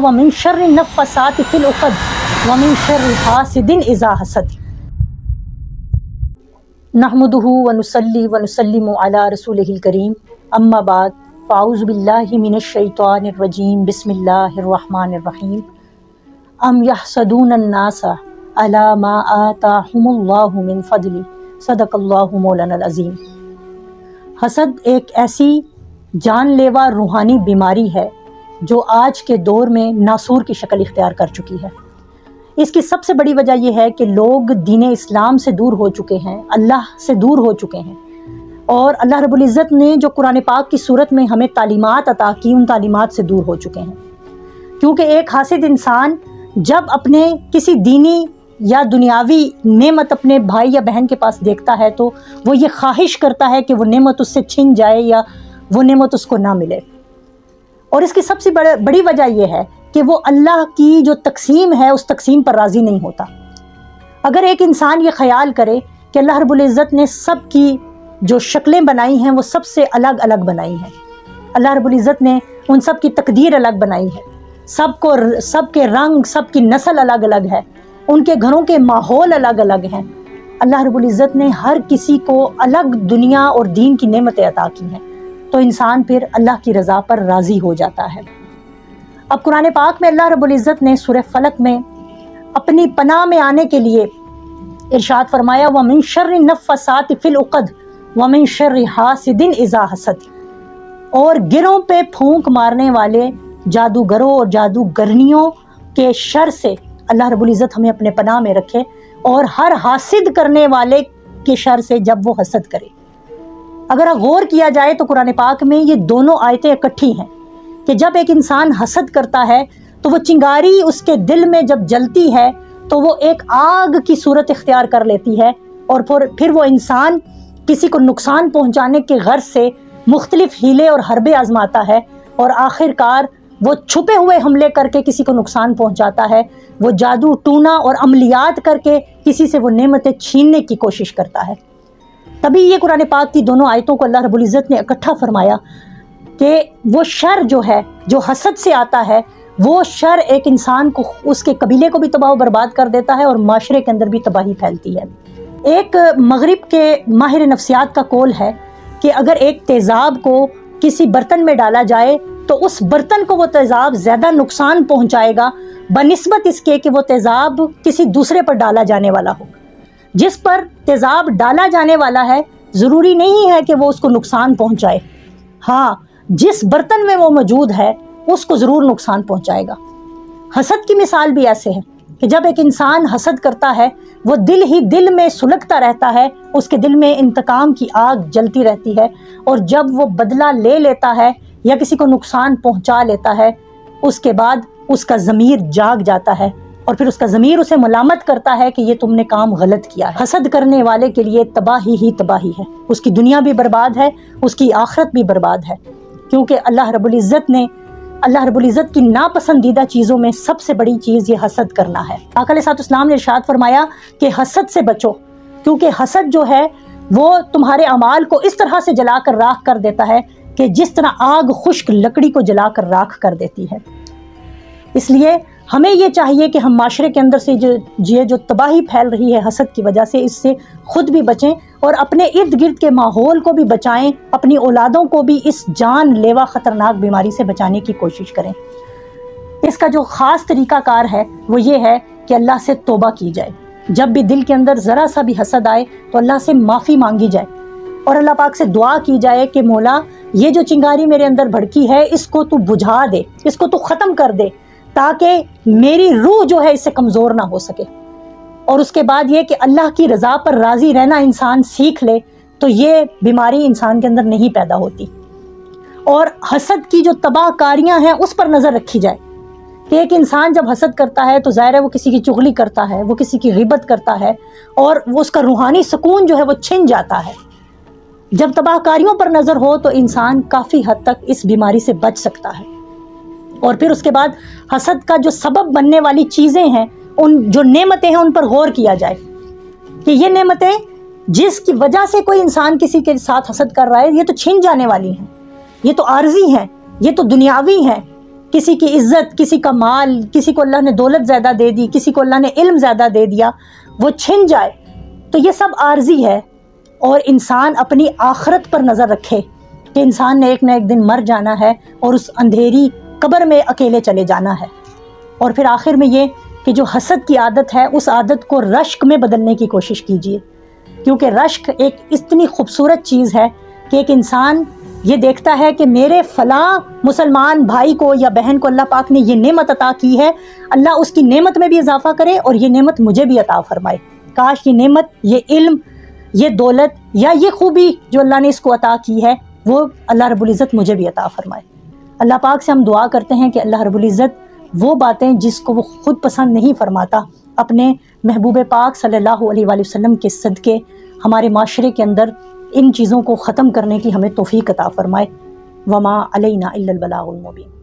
وَمِن شَرِّ النَّفَّثَاتِ فِي الْعُقَدِ وَمِن شَرِّ حَاسِدٍ إِذَا حَسَدَ۔ نحمدہ ونصلی ونسلم علی رسولہ الکریم، اما بعد، فاعوذ باللہ من الشیطان الرجیم، بسم اللہ الرحمن الرحیم۔ ام یحسدون الناس علی ما آتاہم اللہ من فضل، صدق اللہ مولانا العظیم۔ حسد ایک ایسی جان لیوا روحانی بیماری ہے جو آج کے دور میں ناسور کی شکل اختیار کر چکی ہے۔ اس کی سب سے بڑی وجہ یہ ہے کہ لوگ دین اسلام سے دور ہو چکے ہیں، اللہ سے دور ہو چکے ہیں، اور اللہ رب العزت نے جو قرآن پاک کی صورت میں ہمیں تعلیمات عطا کی، ان تعلیمات سے دور ہو چکے ہیں۔ کیونکہ ایک حاسد انسان جب اپنے کسی دینی یا دنیاوی نعمت اپنے بھائی یا بہن کے پاس دیکھتا ہے تو وہ یہ خواہش کرتا ہے کہ وہ نعمت اس سے چھن جائے یا وہ نعمت اس کو نہ ملے۔ اور اس کی سب سے بڑی وجہ یہ ہے کہ وہ اللہ کی جو تقسیم ہے اس تقسیم پر راضی نہیں ہوتا۔ اگر ایک انسان یہ خیال کرے کہ اللہ رب العزت نے سب کی جو شکلیں بنائی ہیں وہ سب سے الگ الگ بنائی ہیں، اللہ رب العزت نے ان سب کی تقدیر الگ بنائی ہے، سب کے رنگ، سب کی نسل الگ الگ ہے، ان کے گھروں کے ماحول الگ الگ ہیں، اللہ رب العزت نے ہر کسی کو الگ دنیا اور دین کی نعمتیں عطا کی ہیں، تو انسان پھر اللہ کی رضا پر راضی ہو جاتا ہے۔ اب قرآن پاک میں اللہ رب العزت نے سورہ فلق میں اپنی پناہ میں آنے کے لیے ارشاد فرمایا، وَمِن شَرِّ النَّفَّثَاتِ فِي الْعُقَدِ وَمِن شَرِّ حَاسِدٍ إِذَا حَسَدَ، اور گروں پہ پھونک مارنے والے جادوگروں اور جادوگرنیوں کے شر سے اللہ رب العزت ہمیں اپنے پناہ میں رکھے، اور ہر حاسد کرنے والے کے شر سے جب وہ حسد کرے۔ اگر غور کیا جائے تو قرآن پاک میں یہ دونوں آیتیں اکٹھی ہیں کہ جب ایک انسان حسد کرتا ہے تو وہ چنگاری اس کے دل میں جب جلتی ہے تو وہ ایک آگ کی صورت اختیار کر لیتی ہے، اور پھر وہ انسان کسی کو نقصان پہنچانے کے غرض سے مختلف ہیلے اور حربے آزماتا ہے، اور آخر کار وہ چھپے ہوئے حملے کر کے کسی کو نقصان پہنچاتا ہے، وہ جادو ٹونا اور عملیات کر کے کسی سے وہ نعمتیں چھیننے کی کوشش کرتا ہے۔ تبھی یہ قرآن پاک کی دونوں آیتوں کو اللہ رب العزت نے اکٹھا فرمایا کہ وہ شر جو ہے جو حسد سے آتا ہے، وہ شر ایک انسان کو، اس کے قبیلے کو بھی تباہ و برباد کر دیتا ہے اور معاشرے کے اندر بھی تباہی پھیلتی ہے۔ ایک مغرب کے ماہر نفسیات کا قول ہے کہ اگر ایک تیزاب کو کسی برتن میں ڈالا جائے تو اس برتن کو وہ تیزاب زیادہ نقصان پہنچائے گا بنسبت اس کے کہ وہ تیزاب کسی دوسرے پر ڈالا جانے والا ہو۔ جس پر تیزاب ڈالا جانے والا ہے ضروری نہیں ہے کہ وہ اس کو نقصان پہنچائے، ہاں جس برتن میں وہ موجود ہے اس کو ضرور نقصان پہنچائے گا۔ حسد کی مثال بھی ایسے ہے کہ جب ایک انسان حسد کرتا ہے وہ دل ہی دل میں سلگتا رہتا ہے، اس کے دل میں انتقام کی آگ جلتی رہتی ہے، اور جب وہ بدلہ لے لیتا ہے یا کسی کو نقصان پہنچا لیتا ہے اس کے بعد اس کا ضمیر جاگ جاتا ہے، اور پھر اس کا ضمیر اسے ملامت کرتا ہے کہ یہ تم نے کام غلط کیا ہے۔ حسد کرنے والے کے لیے تباہی ہی تباہی ہے، اس کی دنیا بھی برباد ہے، اس کی آخرت بھی برباد ہے، کیونکہ اللہ رب العزت کی ناپسندیدہ چیزوں میں سب سے بڑی چیز یہ حسد کرنا ہے۔ آقا علیہ الصلوۃ والسلام نے ارشاد فرمایا کہ حسد سے بچو، کیونکہ حسد جو ہے وہ تمہارے اعمال کو اس طرح سے جلا کر راکھ کر دیتا ہے کہ جس طرح آگ خشک لکڑی کو جلا کر راکھ کر دیتی ہے۔ اس لیے ہمیں یہ چاہیے کہ ہم معاشرے کے اندر سے جو تباہی پھیل رہی ہے حسد کی وجہ سے، اس سے خود بھی بچیں اور اپنے ارد گرد کے ماحول کو بھی بچائیں، اپنی اولادوں کو بھی اس جان لیوا خطرناک بیماری سے بچانے کی کوشش کریں۔ اس کا جو خاص طریقہ کار ہے وہ یہ ہے کہ اللہ سے توبہ کی جائے، جب بھی دل کے اندر ذرا سا بھی حسد آئے تو اللہ سے معافی مانگی جائے، اور اللہ پاک سے دعا کی جائے کہ مولا یہ جو چنگاری میرے اندر بھڑکی ہے اس کو تو بجھا دے، اس کو تو ختم کر دے، تاکہ میری روح جو ہے اس سے کمزور نہ ہو سکے۔ اور اس کے بعد یہ کہ اللہ کی رضا پر راضی رہنا انسان سیکھ لے تو یہ بیماری انسان کے اندر نہیں پیدا ہوتی۔ اور حسد کی جو تباہ کاریاں ہیں اس پر نظر رکھی جائے کہ ایک انسان جب حسد کرتا ہے تو ظاہر ہے وہ کسی کی چغلی کرتا ہے، وہ کسی کی غیبت کرتا ہے، اور وہ اس کا روحانی سکون جو ہے وہ چھن جاتا ہے۔ جب تباہ کاریوں پر نظر ہو تو انسان کافی حد تک اس بیماری سے بچ سکتا ہے۔ اور پھر اس کے بعد حسد کا جو سبب بننے والی چیزیں ہیں، ان جو نعمتیں ہیں ان پر غور کیا جائے کہ یہ نعمتیں جس کی وجہ سے کوئی انسان کسی کے ساتھ حسد کر رہا ہے یہ تو چھن جانے والی ہیں، یہ تو عارضی ہیں، یہ تو دنیاوی ہیں، کسی کی عزت، کسی کا مال، کسی کو اللہ نے دولت زیادہ دے دی، کسی کو اللہ نے علم زیادہ دے دیا، وہ چھن جائے، تو یہ سب عارضی ہے۔ اور انسان اپنی آخرت پر نظر رکھے کہ انسان نے ایک نہ ایک دن مر جانا ہے اور اس اندھیری قبر میں اکیلے چلے جانا ہے۔ اور پھر آخر میں یہ کہ جو حسد کی عادت ہے اس عادت کو رشک میں بدلنے کی کوشش کیجیے، کیونکہ رشک ایک اتنی خوبصورت چیز ہے کہ ایک انسان یہ دیکھتا ہے کہ میرے فلاں مسلمان بھائی کو یا بہن کو اللہ پاک نے یہ نعمت عطا کی ہے، اللہ اس کی نعمت میں بھی اضافہ کرے اور یہ نعمت مجھے بھی عطا فرمائے، کاش یہ نعمت، یہ علم، یہ دولت یا یہ خوبی جو اللہ نے اس کو عطا کی ہے وہ اللہ رب العزت مجھے بھی عطا فرمائے۔ اللہ پاک سے ہم دعا کرتے ہیں کہ اللہ رب العزت وہ باتیں جس کو وہ خود پسند نہیں فرماتا اپنے محبوب پاک صلی اللہ علیہ وآلہ وسلم کے صدقے ہمارے معاشرے کے اندر ان چیزوں کو ختم کرنے کی ہمیں توفیق عطا فرمائے۔ وما علینا الا البلاغ المبین۔